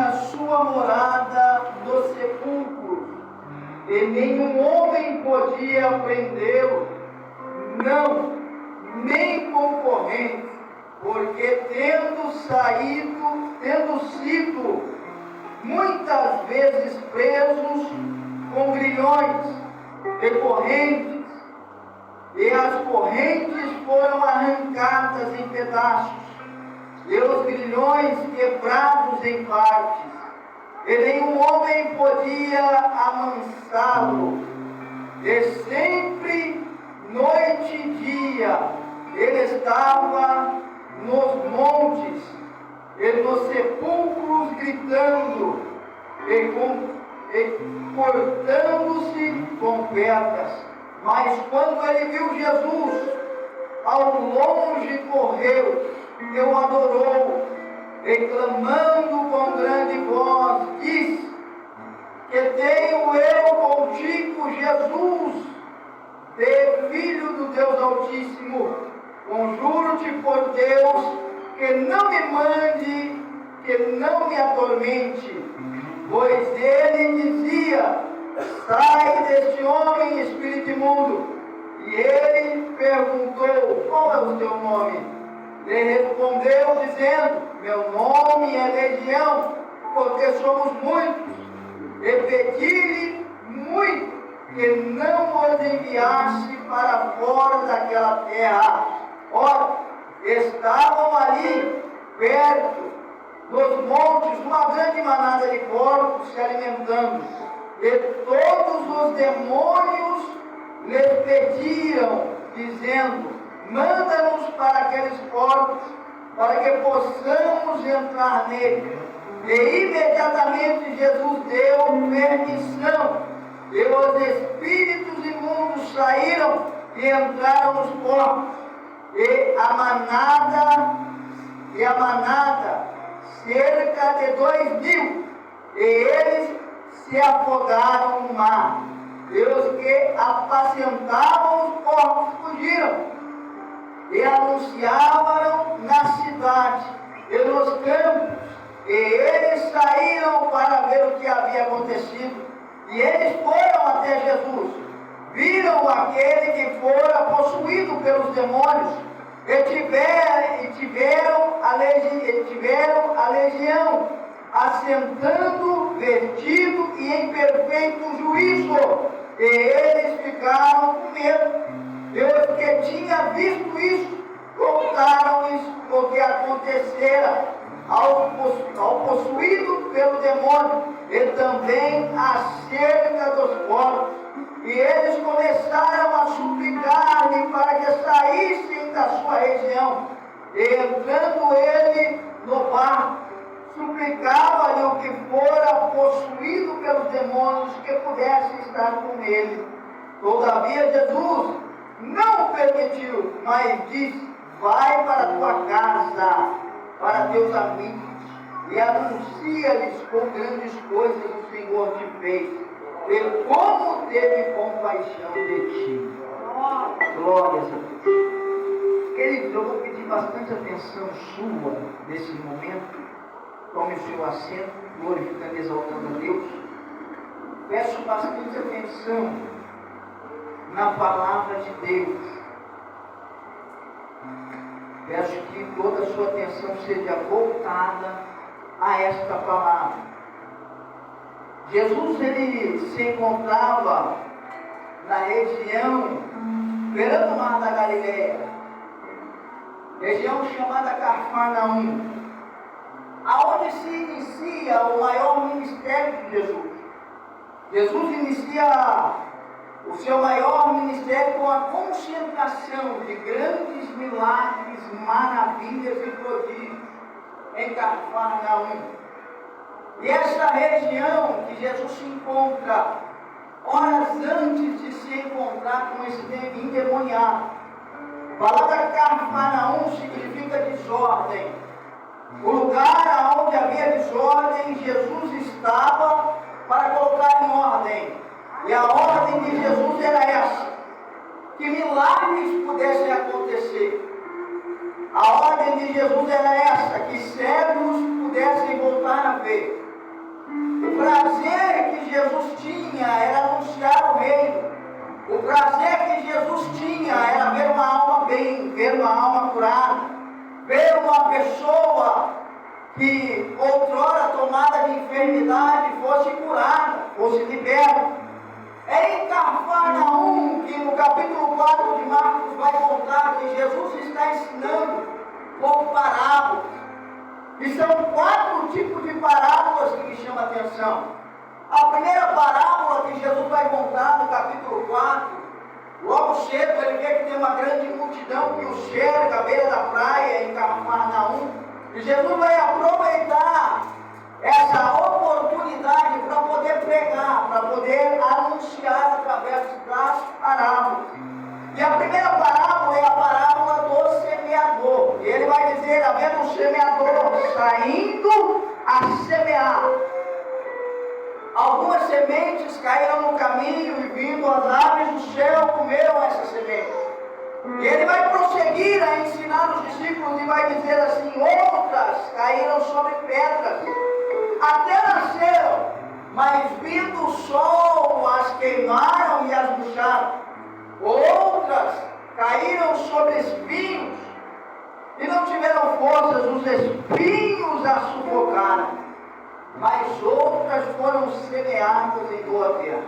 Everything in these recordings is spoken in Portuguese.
tinha sua morada nos sepulcros, e nenhum homem podia prendê-lo, não, nem concorrente, porque tendo sido muitas vezes presos com grilhões e correntes, e as correntes foram arrancadas em pedaços, e os grilhões quebrados em partes, e nenhum homem podia amansá-lo, e sempre, noite e dia, ele estava nos montes e nos sepulcros gritando e cortando-se com pedras. Mas quando ele viu Jesus, ao longe correu e o adorou, e clamando com grande voz, disse: que tenho eu contigo, Jesus, Filho do Deus Altíssimo, conjuro-te por Deus, que não me mande, que não me atormente. Pois ele dizia: sai deste homem, espírito imundo. E ele perguntou: qual é o teu nome? Ele respondeu dizendo: meu nome é Legião, porque somos muitos. E pedi-lhe muito que não os enviasse para fora daquela terra. Ora, estavam ali, perto, nos montes, uma grande manada de porcos se alimentando. E todos os demônios lhes pediram, dizendo: manda-nos para aqueles porcos, para que possamos entrar nele. E imediatamente Jesus deu permissão, e os espíritos imundos saíram e entraram nos porcos, e a manada, cerca de 2.000, e eles se afogaram no mar, e os que apacentavam os porcos fugiram, e anunciavam na cidade e nos campos, e eles saíram para ver o que havia acontecido. E eles foram até Jesus, viram aquele que fora possuído pelos demônios, e tiveram a legião, assentando, vestido e em perfeito juízo, e eles ficaram com medo. E os que tinham visto isso, contaram-lhes o que acontecera ao possuído pelo demônio, e também acerca dos porcos. E eles começaram a suplicar-lhe para que saíssem da sua região. E entrando ele no barco, suplicava-lhe o que fora possuído pelos demônios que pudesse estar com ele. Todavia Jesus não permitiu, mas disse: vai para a tua casa, para teus amigos, e anuncia-lhes com grandes coisas o Senhor te fez, e como teve compaixão de ti. Glórias a Deus. Queridos, eu vou pedir bastante atenção sua nesse momento. Tome o seu assento, glorificando e exaltando a Deus. Peço bastante atenção na palavra de Deus. Peço que toda a sua atenção seja voltada a esta palavra. Jesus, ele se encontrava na região beirando o mar da Galileia, região chamada Cafarnaum, aonde se inicia o maior ministério de Jesus. Jesus inicia o seu maior ministério com a concentração de grandes milagres, maravilhas e prodígios em Cafarnaum. E essa região que Jesus se encontra horas antes de se encontrar com esse endemoniado. A palavra Cafarnaum significa desordem. O lugar onde havia desordem, Jesus estava para colocar em ordem. E a ordem de Jesus era essa: que milagres pudessem acontecer. A ordem de Jesus era essa: que cegos pudessem voltar a ver, que Jesus tinha era anunciar o reino. O prazer que Jesus tinha era ver uma alma bem, ver uma alma curada, ver uma pessoa que outrora tomada de enfermidade fosse curada, fosse liberta. É em Cafarnaum que no capítulo 4 de Marcos vai contar que Jesus está ensinando por parábolas. E são 4 tipos de parábolas que me chamam a atenção. A primeira parábola que Jesus vai contar no capítulo 4, logo cedo ele vê que tem uma grande multidão que o cerca à beira da praia em Cafarnaum. E Jesus vai aproveitar essa oportunidade para poder pregar, para poder anunciar através das parábolas. E a primeira parábola é a parábola do semeador. E ele vai dizer, havendo um semeador saindo a semear. Algumas sementes caíram no caminho e vindo as aves do céu comeram essas sementes. E ele vai prosseguir a ensinar os discípulos e vai dizer assim, outras caíram sobre pedras, até nasceram, mas vindo o sol as queimaram e as murcharam. Outras caíram sobre espinhos e não tiveram forças, os espinhos as sufocaram. Mas outras foram semeadas em boa terra.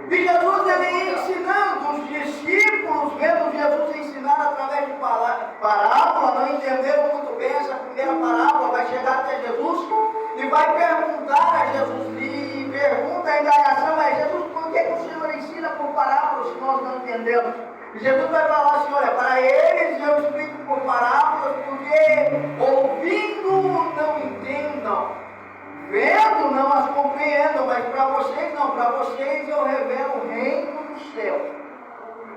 E Jesus ele ia ensinando, os discípulos, vendo Jesus ensinar através de parábola, não entenderam muito bem essa primeira parábola, vai chegar até Jesus e vai perguntar a Jesus, e pergunta a indagação é, Jesus, por que o Senhor ensina por parábolas se nós não entendemos? E Jesus vai falar assim, olha, para eles eu explico por parábolas, porque ouvindo não entendam, vendo não as compreendam, mas para vocês não, para vocês eu revelo o reino do céu.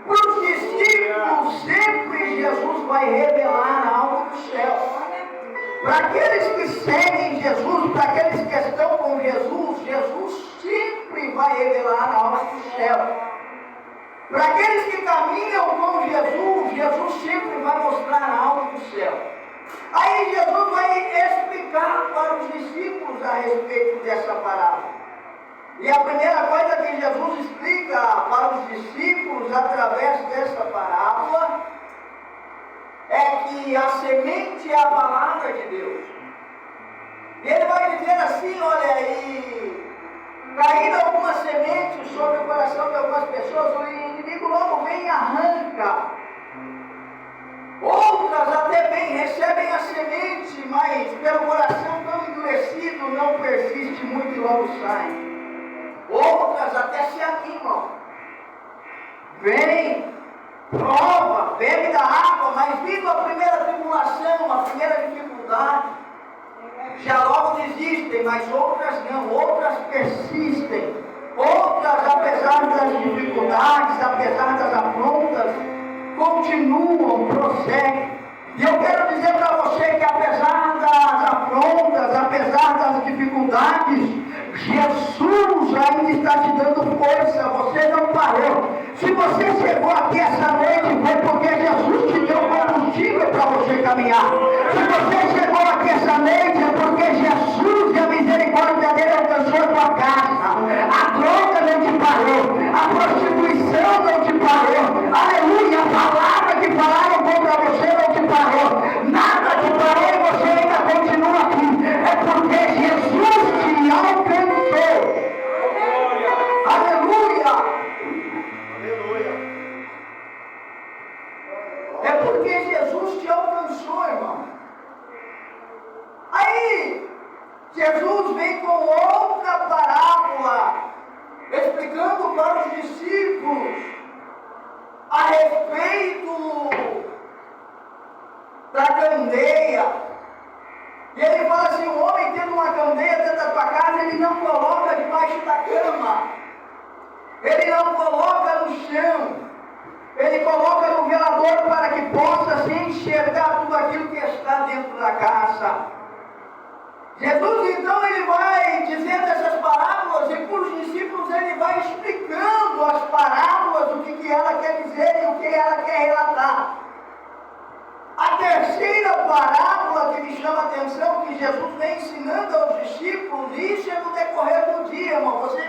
Para os discípulos sempre Jesus vai revelar algo do céu. Para aqueles que seguem Jesus, para aqueles que estão com Jesus, Jesus sempre vai revelar algo do céu. Para aqueles que caminham com Jesus, Jesus sempre vai mostrar algo do céu. Aí Jesus vai explicar para os discípulos a respeito dessa parábola. E a primeira coisa que Jesus explica para os discípulos através dessa parábola é que a semente é a palavra de Deus. E ele vai dizer assim, olha aí, caíram algumas sementes sobre o coração de algumas pessoas, o inimigo logo vem e arranca. Outras até bem recebem a semente, mas pelo coração tão endurecido não persiste muito e logo saem. Outras até se animam. Vem, prova, bebe da água, mas vindo a primeira tribulação, a primeira dificuldade, já logo desistem, mas outras não, outras persistem. Outras, apesar das dificuldades, apesar das afrontas, continuam, prosseguem. E eu quero dizer para você que apesar das afrontas, apesar das dificuldades, Jesus ainda está te dando força, você não parou. Se você chegou aqui essa noite, foi porque Jesus te deu combustível para você caminhar. Se você chegou aqui essa noite, é porque Jesus e a misericórdia dele alcançou a tua casa. A droga não te parou, a prostituição não te parou. Aleluia, a palavra que falaram contra você não te parou. Nada te parou e você ainda continua aqui. É porque Jesus te alcançou. Aleluia! Aleluia! É porque Jesus te alcançou, irmão. Aí, Jesus vem com outra parábola, explicando para os discípulos a respeito da candeia. E ele fala assim, o homem tendo uma candeia dentro da tua casa, ele não coloca debaixo da cama, ele não coloca no chão, ele coloca no velador para que possa se enxergar tudo aquilo que está dentro da casa. Jesus então ele vai dizendo essas parábolas e para os discípulos ele vai explicando as parábolas, o que ela quer dizer e o que ela quer relatar. A terceira parábola que me chama a atenção, que Jesus vem ensinando aos discípulos, isso é no decorrer do dia, irmão. Você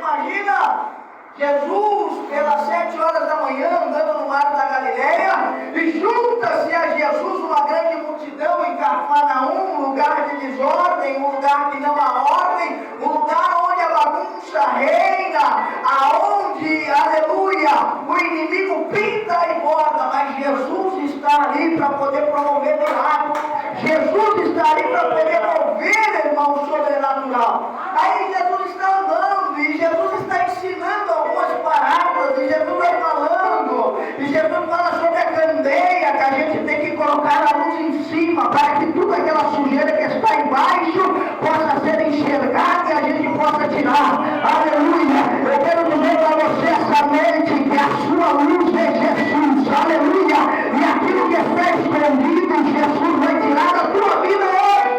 Jesus, pelas 7 horas da manhã, andando no mar da Galileia, e junta-se a Jesus uma grande multidão em Cafarnaum, um lugar de desordem, um lugar que não há ordem, um lugar onde a bagunça reina, aonde, aleluia, o inimigo pinta e borda, mas Jesus está ali para poder promover milagres. Jesus está ali para poder mover, irmão, o sobrenatural. Aí Jesus está andando, e Jesus está ensinando algumas parábolas, e Jesus vai falando, e Jesus fala sobre a candeia, que a gente tem que colocar a luz em cima, para que toda aquela sujeira que está embaixo possa ser enxergada e a gente possa tirar. Aleluia! Eu quero dizer para você essa noite que a sua luz é Jesus. Aleluia! E aquilo que está escondido, Jesus vai tirar da tua vida hoje.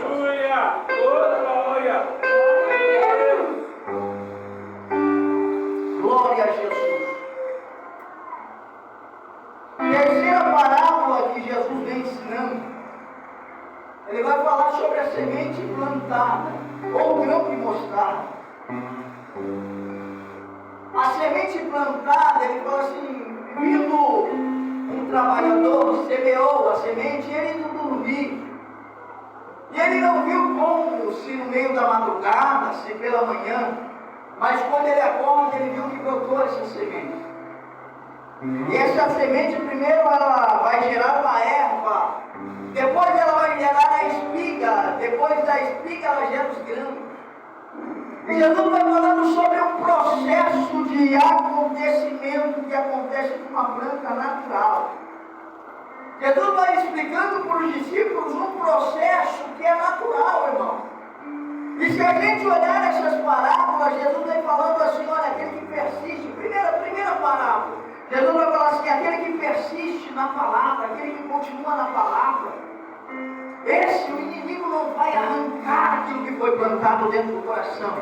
Aleluia! Glória! Glória a Jesus. Terceira parábola que Jesus vem ensinando, ele vai falar sobre a semente plantada, ou grão de mostarda. A semente plantada, ele fala assim, vindo um trabalhador, semeou a semente e ele não dormiu. E ele não viu como, se no meio da madrugada, se pela manhã, mas quando ele acorda, ele viu que brotou essa semente. E essa semente, primeiro, ela vai gerar uma erva, depois ela vai gerar a espiga, depois da espiga ela gera os grãos. E Jesus vai falando sobre um processo de acontecimento que acontece com uma planta natural. Jesus vai explicando para os discípulos um processo que é natural, irmão. E se a gente olhar essas parábolas, Jesus vai falando assim, olha, aquele que persiste, primeira parábola, Jesus vai falar assim, aquele que persiste na palavra, aquele que continua na palavra, esse o inimigo não vai arrancar aquilo que foi plantado dentro do coração.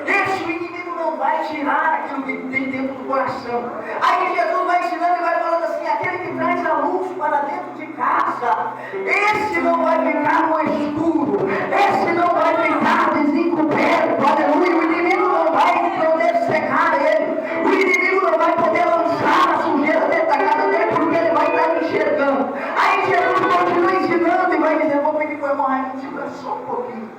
Esse o inimigo não vai tirar aquilo que tem dentro do coração. Aí Jesus vai ensinando e vai falando assim, aquele que traz a luz para dentro de casa, esse não vai ficar no escuro, esse não vai ficar desencoberto, aleluia. O inimigo não vai poder cegar ele, o inimigo não vai poder lançar a sujeira dentro da casa dele, porque ele vai estar enxergando. Aí Jesus continua ensinando e vai dizer, vou pedir para o irmão Raimundo segurar só um pouquinho.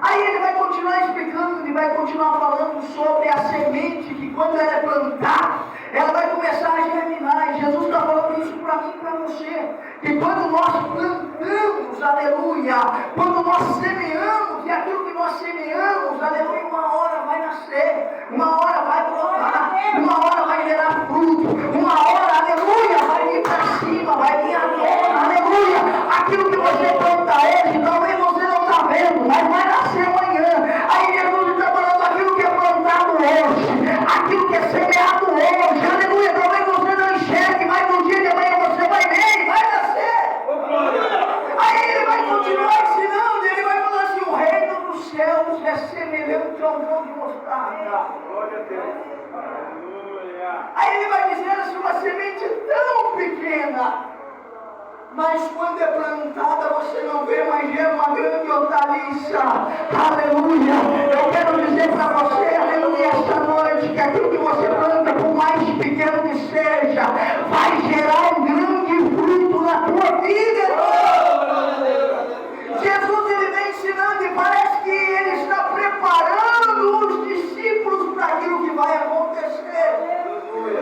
Aí ele vai continuar explicando, ele vai continuar falando sobre a semente, que quando ela é plantada, ela vai começar a germinar. E Jesus está falando isso para mim e para você, que quando nós plantamos, aleluia, quando nós semeamos, e aquilo que nós semeamos, aleluia, uma hora vai nascer, uma hora vai brotar, uma hora vai gerar fruto, uma hora, aleluia, vai vir para cima, vai vir à tona, aleluia. Aquilo que você planta hoje, talvez você não está vendo, mas vai nascer amanhã. Aí Jesus está falando aquilo que é plantado hoje, aquilo que é semeado hoje, aleluia. Talvez você não enxergue, mas no dia de amanhã você vai ver e vai nascer. Aí ele vai continuar ensinando, ele vai falar assim, o reino dos céus é semelhante ao grão de mostarda. Glória a Deus. Aleluia. Aí ele vai dizer assim, uma semente tão pequena, mas quando é plantada você não vê, mas é uma grande hortaliça. Aleluia. Eu quero dizer para você, aleluia, esta noite, que aquilo que você planta, por mais pequeno que seja, vai gerar um grande fruto na tua vida. Jesus, ele vem ensinando e parece que ele está preparando os discípulos para aquilo que vai acontecer.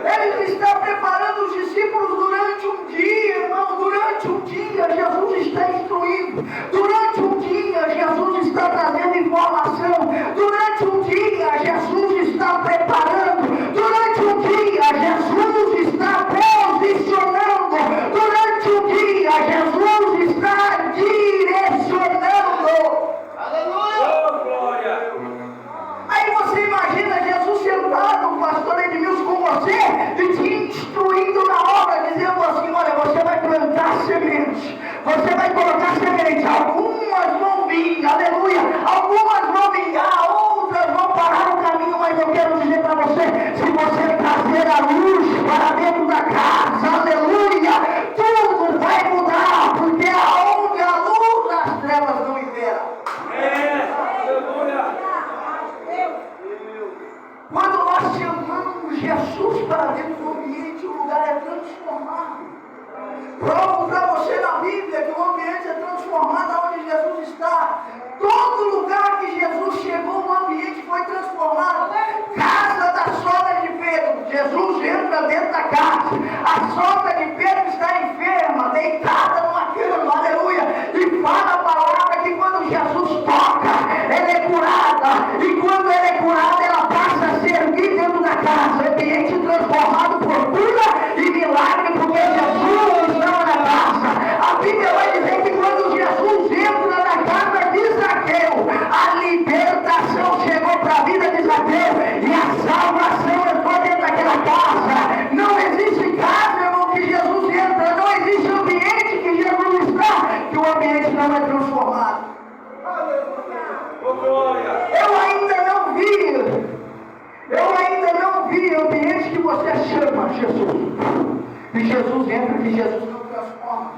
Ele está preparando os discípulos durante um dia, irmão. Durante um dia Jesus está instruindo. Durante um dia Jesus está trazendo informação. Durante um dia Jesus está preparando. Durante um dia Jesus está posicionando. Durante um dia Jesus está direcionando. Aleluia! Oh, glória! Aí você imagina Jesus sentado, o pastor Edmilson, com você e te instruindo na obra, dizendo assim, olha, você vai plantar semente, você vai colocar semente, algumas vão vir, aleluia, algumas vão vingar, outras vão parar no caminho, mas eu quero dizer para você, se você trazer a luz para dentro da casa, aleluia, tudo vai mudar, porque aonde a luz das trevas não impera. Aleluia! entra dentro da casa. A sogra de Pedro está enferma, deitada numa cama, aleluia. E fala a palavra que quando Jesus toca, ela é curada. E quando ela é curada, ela passa a servir dentro da casa. Ambiente transformado por cura e milagre, porque Jesus estava na casa. A Bíblia vai dizer que quando Jesus entra na casa de Zaqueu, a libertação chegou para a vida de Zaqueu e a salvação entrou dentro daquela casa. Não existe casa, irmão, que Jesus entra. Não existe ambiente que Jesus está, que o ambiente não é transformado. Eu ainda não vi ambiente que você chama Jesus. E Jesus entra, e Jesus não transforma.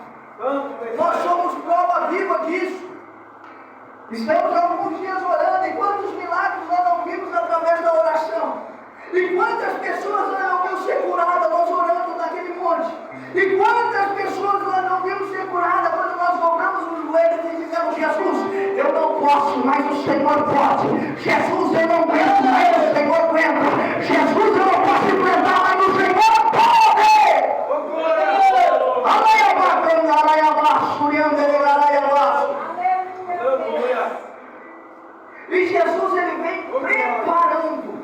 Nós somos prova viva disso. Estamos há alguns dias orando, e quantos milagres nós não vimos através da oração? E quantas pessoas nós não vimos ser curadas nós orando naquele monte? E quantas pessoas nós não vimos ser curadas quando nós dobramos os joelhos e dizemos: Jesus, eu não posso, mas o Senhor pode. Jesus, eu não aguento, mas o Senhor aguenta. Jesus, eu não posso enfrentar, mas o Senhor pode. E Jesus, ele vem preparando.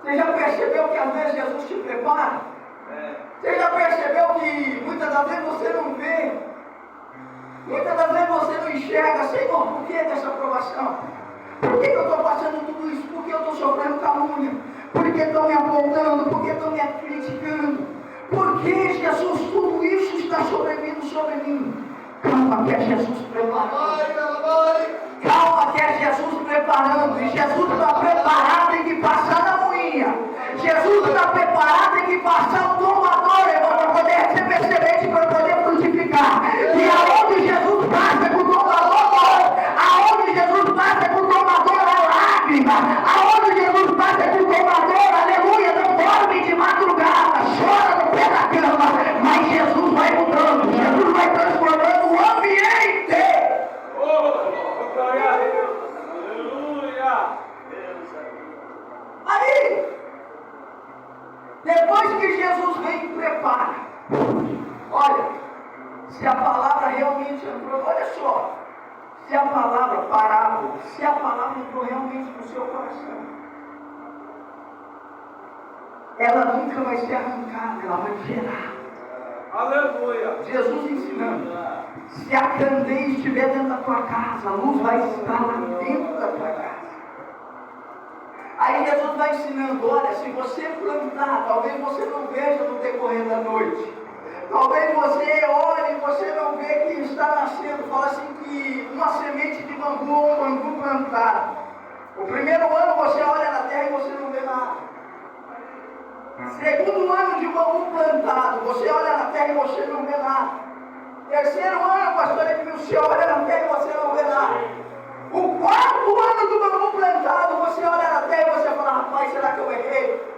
Você já percebeu que às vezes Jesus te prepara? Você já percebeu que muitas das vezes você não vê? Muitas das vezes você não enxerga. Senhor, por que dessa provação? Por que eu estou passando tudo isso? Por que eu estou sofrendo calúnia? Por que estão me apontando? Por que estão me criticando? Por que, Jesus, tudo isso está sobrevindo sobre mim? Calma, que é Jesus preparando. Calma, que é Jesus preparando. E Jesus está preparado, tem que passar na moinha. Jesus está preparado, tem que passar o tomador, irmão, para poder receber semente, para poder frutificar. E aonde Jesus passa com o tomador, aonde Jesus passa com o tomador, é lágrima. Aonde Jesus passa com o tomador, aleluia, não dorme de madrugada, chora no pé da cama. Mas Jesus vai mudando, Jesus vai transformando o ambiente. Aí, depois que Jesus vem e prepara, olha, se a palavra realmente entrou, olha só, se a palavra parábola, se a palavra entrou realmente no seu coração, ela nunca vai ser arrancada, ela vai gerar. Aleluia. Jesus ensinando, se a candeia estiver dentro da tua casa, a luz vai estar lá dentro da tua casa. Aí Jesus vai ensinando: olha, se você plantar, talvez você não veja no decorrer da noite. Talvez você olhe e você não vê que está nascendo. Fala assim que uma semente de bambu ou um bambu plantado. O primeiro ano você olha na terra e você não vê nada. Segundo ano de bambu plantado, você olha na terra e você não vê nada. Terceiro ano, pastor Edmilson, você olha na terra e você não vê nada. O quarto ano do bambu plantado, você olha na terra e você fala: rapaz, será que eu errei?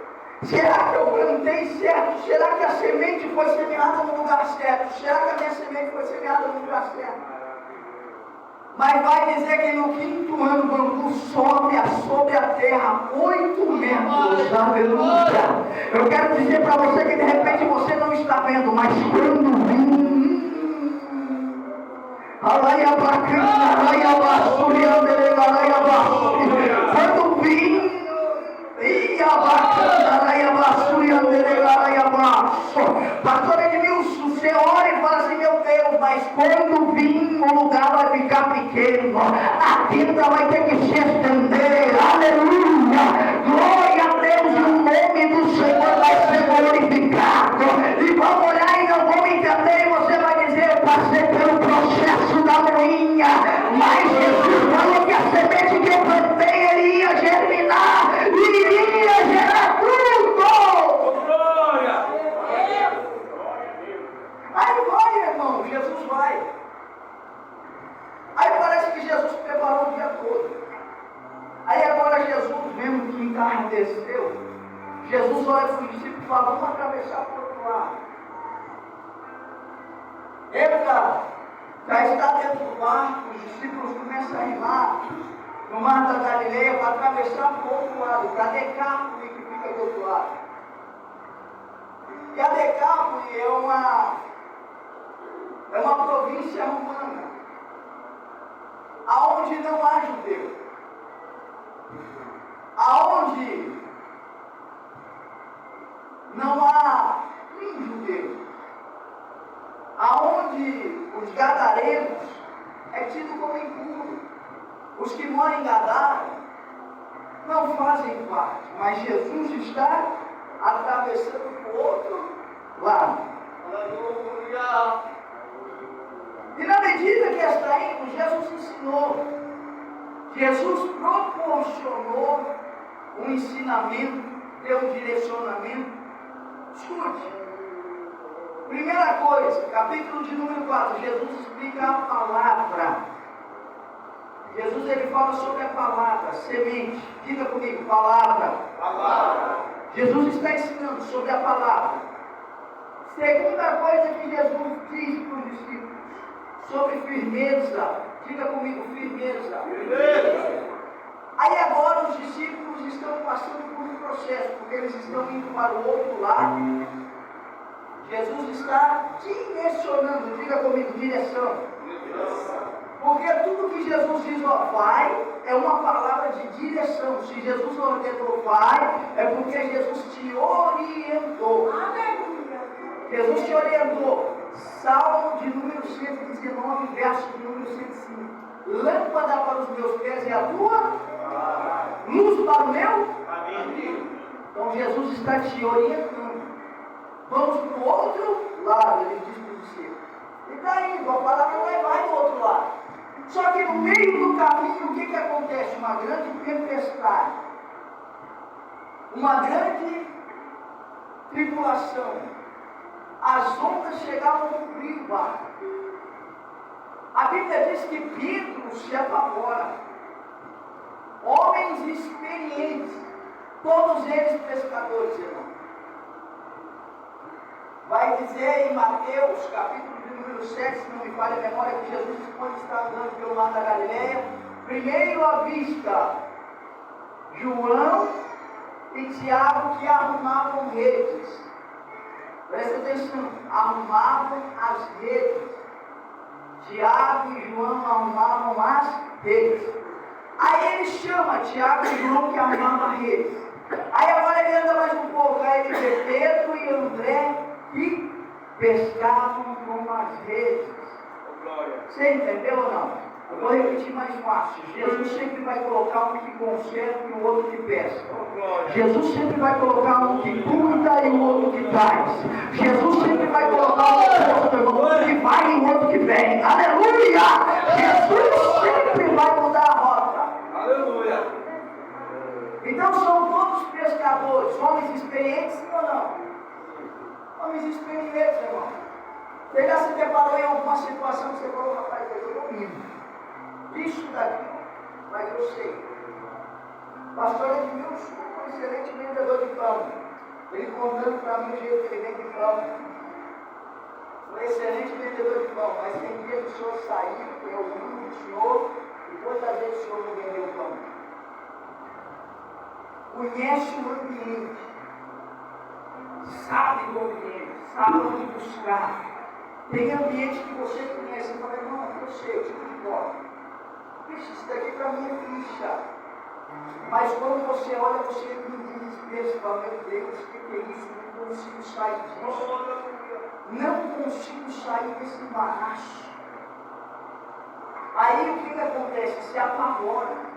Será que eu plantei certo? Será que a semente foi semeada no lugar certo? Será que a minha semente foi semeada no lugar certo? Mas vai dizer que no quinto ano o bambu sobe sobre a terra 8 metros, aleluia. Eu quero dizer para você que de repente você não está vendo, mas quando vir, quando vir, pastor Edmilson, você ora e fala assim: meu Deus, mas quando vir o lugar vai ficar pequeno, a tenda vai ter que se estender, aleluia, glória a Deus, e o nome do Senhor vai ser glorificado. E vamos olhar e não vamos entender, e você vai dizer: eu passei pelo processo da moinha, mas Jesus falou que a semente que eu plantei, ele ia germinar e iria gerar fruto. Glória! Aí vai, irmão, Jesus vai. Aí parece que Jesus preparou o dia todo. Aí agora Jesus, vendo que entarreceu, Jesus olha para os discípulos e fala: vamos atravessar para o outro lado. Entra, já está dentro do barco, os discípulos começam a remar no mar da Galileia para atravessar para o outro lado, para Decápolis que fica do outro lado. E a Decápole é uma província romana, aonde não há judeu, aonde não há nem judeu, aonde os gadarenos é tido como impuro, os que moram em Gadara não fazem parte, mas Jesus está atravessando para o outro lado. Aleluia! E na medida que está indo, Jesus ensinou, Jesus proporcionou um ensinamento, deu um direcionamento. Escute, primeira coisa, capítulo de número 4, Jesus explica a palavra. Jesus ele fala sobre a palavra, semente. Diga comigo, palavra. Palavra. Jesus está ensinando sobre a palavra. Segunda coisa que Jesus diz para os discípulos, sobre firmeza. Diga comigo, firmeza. Firmeza. Aí agora os discípulos estão passando por um processo, porque eles estão indo para o outro lado. Jesus está direcionando, diga comigo, direção. Porque tudo que Jesus diz, ó, vai, é uma palavra de direção. Se Jesus ordenou vai, é porque Jesus te orientou. Aleluia. Jesus te orientou. Salmo de número 119, verso de número 105. Lâmpada para os meus pés é a tua luz para o meu caminho. Então Jesus está te orientando. Vamos para o outro lado, ele diz para os discípulos. E está indo, a palavra vai do outro lado. Só que no meio do caminho, o que acontece? Uma grande tempestade, uma grande tribulação. As ondas chegavam a cobrir o barco. A Bíblia diz que Pedro se apavora. Homens experientes, todos eles pescadores, irmão. Vai dizer em Mateus, capítulo de número 7, se não me falha a memória, que Jesus, quando está andando pelo mar da Galileia, primeiro avista João e Tiago, que arrumavam redes. Presta atenção, arrumavam as redes. Tiago e João arrumavam as redes. Aí ele chama Tiago e João que arrumavam as redes. Aí agora ele anda mais um pouco, aí ele vê Pedro e André que pescavam com as redes. Você entendeu ou não? Eu vou repetir mais fácil. Jesus sempre vai colocar um que conserva e o outro que pesca. Jesus sempre vai colocar um que cuida e o outro que traz. Jesus sempre vai colocar um que vai e o outro que vem. Aleluia! Jesus sempre vai mudar a rota. Aleluia! Então são todos pescadores, homens experientes, sim ou não? Homens experientes, irmão. Você já se deparou em alguma situação que você falou, rapaz, eu domino isso daqui, mas eu sei. Pastor Edmilson foi um excelente vendedor de pão. Ele contando para mim o jeito que ele vende pão. Foi um excelente vendedor de pão, mas tem dia que o senhor saiu, eu vi o senhor, e quantas vezes o senhor não vendeu pão? Conhece o ambiente, sabe do ambiente, sabe onde buscar. Tem ambiente que você conhece e fala, não, eu sei, eu tipo de porta. Isso daqui para mim é ficha. Mas quando você olha, você me desespera, você fala, meu Deus, o que é isso? Não consigo sair disso. Não consigo sair desse embaraço. Aí o que acontece? Se apavora.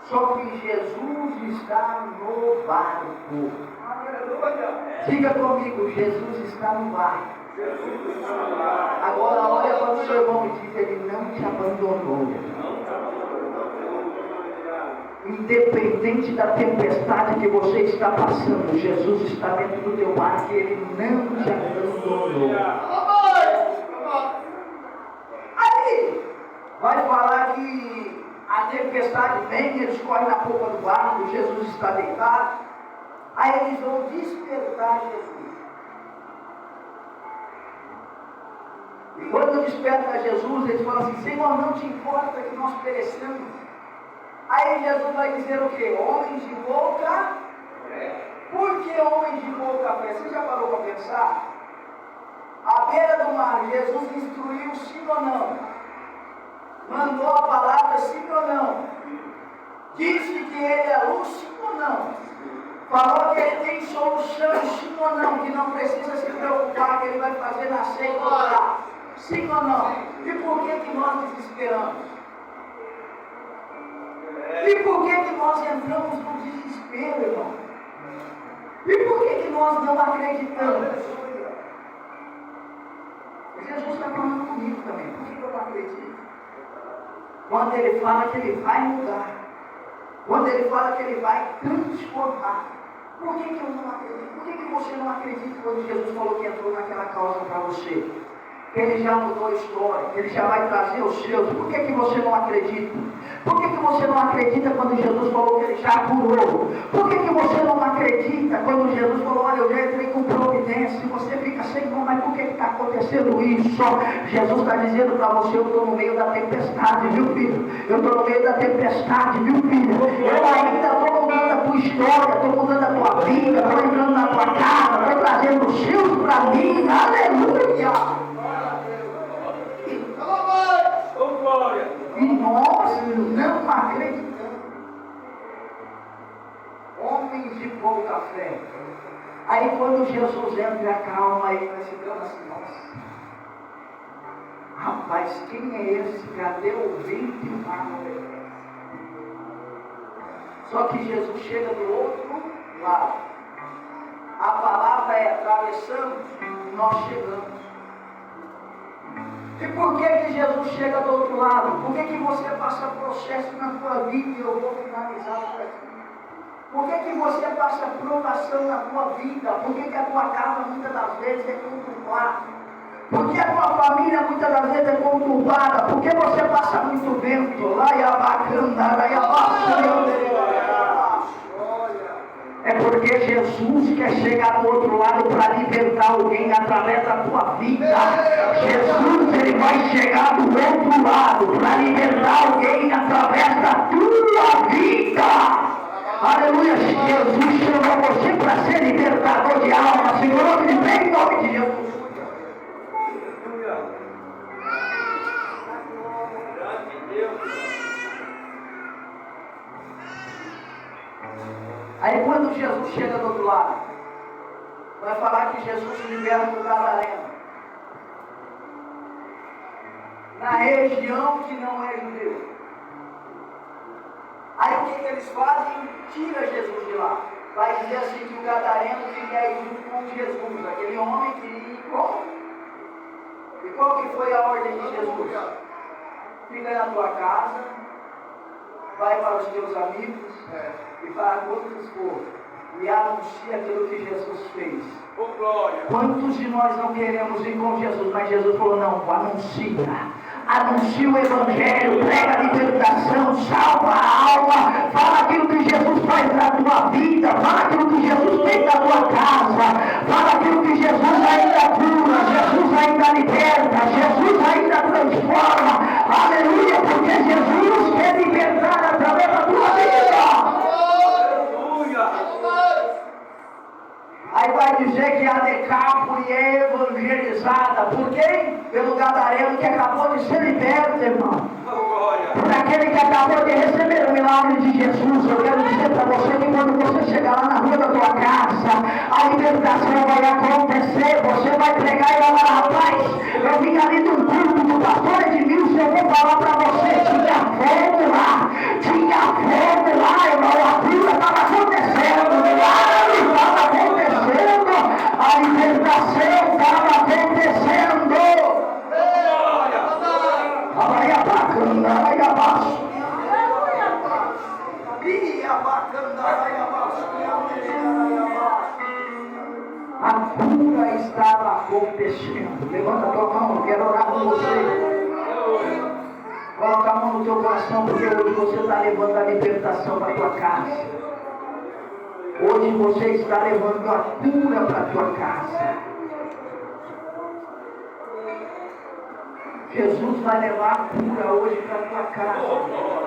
Só que Jesus está no barco. Diga comigo, Jesus está no barco. Agora olha para o seu irmão e diz, ele não te abandonou. Independente da tempestade que você está passando, Jesus está dentro do teu barco e ele não te abandonou. Aí vai falar que a tempestade vem, eles correm na polpa do barco, Jesus está deitado. Aí eles vão despertar Jesus. E quando desperta Jesus, eles falam assim, Senhor, não te importa que nós pereçamos? Aí Jesus vai dizer o quê? Homens de boca Por que homens de pouca fé? Você já parou para pensar? À beira do mar, Jesus instruiu sim ou não? Mandou a palavra sim ou não? Disse que ele é luz sim ou não? Falou que ele tem solução sim ou não? Que não precisa se preocupar, que ele vai fazer nascer e voltar. Sim ou não? E por que nós desesperamos? E por que nós entramos no desespero, irmão? E por que nós não acreditamos? Jesus está falando comigo também. Por que eu não acredito? Quando ele fala que ele vai mudar, quando ele fala que ele vai transformar, por que eu não acredito? Por que você não acredita quando Jesus falou que entrou naquela causa para você? Que ele já mudou a história, que ele já vai trazer os seus. Por que você não acredita? Por que você não acredita quando Jesus falou que ele já curou? Por que você não acredita quando Jesus falou, olha, eu já entrei com providência? E você fica sem, mas por que está acontecendo isso? Jesus está dizendo para você, eu estou no meio da tempestade, viu filho? Eu estou no meio da tempestade, viu filho? Eu ainda estou mudando a tua história, estou mudando a tua vida, estou entrando na tua casa, estou trazendo os seus para mim, aleluia! E nós não acreditamos. Homens de pouca fé. Aí quando Jesus entra e acalma, aí nós ficamos assim, nossa. Rapaz, quem é esse? Cadê o vento e o mar não obedece? Só que Jesus chega do outro lado. A palavra é atravessamos, nós chegamos. E por que Jesus chega do outro lado? Por que você passa processo na tua vida? E eu vou finalizar por aqui. Por que você passa provação na tua vida? Por que a tua casa muitas das vezes é conturbada? Por que a tua família muitas das vezes é conturbada? Por que você passa muito vento? Lá e abacanda, lá e abaixo. É porque Jesus quer chegar do outro lado para libertar alguém através da tua vida. Jesus, ele vai chegar do outro lado para libertar alguém através da tua vida. Aleluia. Jesus chamou você para ser libertador de alma. Senhor, ele vem em nome de Jesus. Aí quando Jesus chega do outro lado, vai falar que Jesus liberta o Gadareno. Na região que não é judeu. Aí o que eles fazem? Tira Jesus de lá. Vai dizer assim que o Gadareno queria ir junto com Jesus. Aquele homem queria ir com. E qual que foi a ordem de Jesus? Fica na tua casa, vai para os teus amigos, e para quantos for, e anuncia aquilo que Jesus fez. Quantos de nós não queremos ir com Jesus, mas Jesus falou, não, anuncia o Evangelho, prega a libertação, salva a alma, fala aquilo que Jesus faz na tua vida, fala aquilo que Jesus fez na tua casa, fala aquilo que Jesus ainda cura, Jesus ainda liberta, Jesus ainda transforma, aleluia, porque Jesus quer libertar através da tua vida. Aí vai dizer que a Decápole é evangelizada. Por quem? Pelo Gadareno que acabou de ser liberto, irmão. Por aquele que acabou de receber o milagre de Jesus. Eu quero dizer para você que quando você chegar lá na rua da tua casa, a libertação vai acontecer. Você vai pregar e vai falar, rapaz, eu vim ali do culto do pastor Edmilson, eu vou falar para você, tinha fogo lá, irmão, a cura estava acontecendo, o milagre estava acontecendo, a libertação estava acontecendo. Olha a bacana, olha a baixo. A cura estava acontecendo. Levanta a tua mão, eu quero orar com você. Coloca a mão no teu coração, porque hoje você está levando a libertação para a tua casa. Hoje você está levando a cura para a tua casa. Jesus vai levar a cura hoje para a tua casa.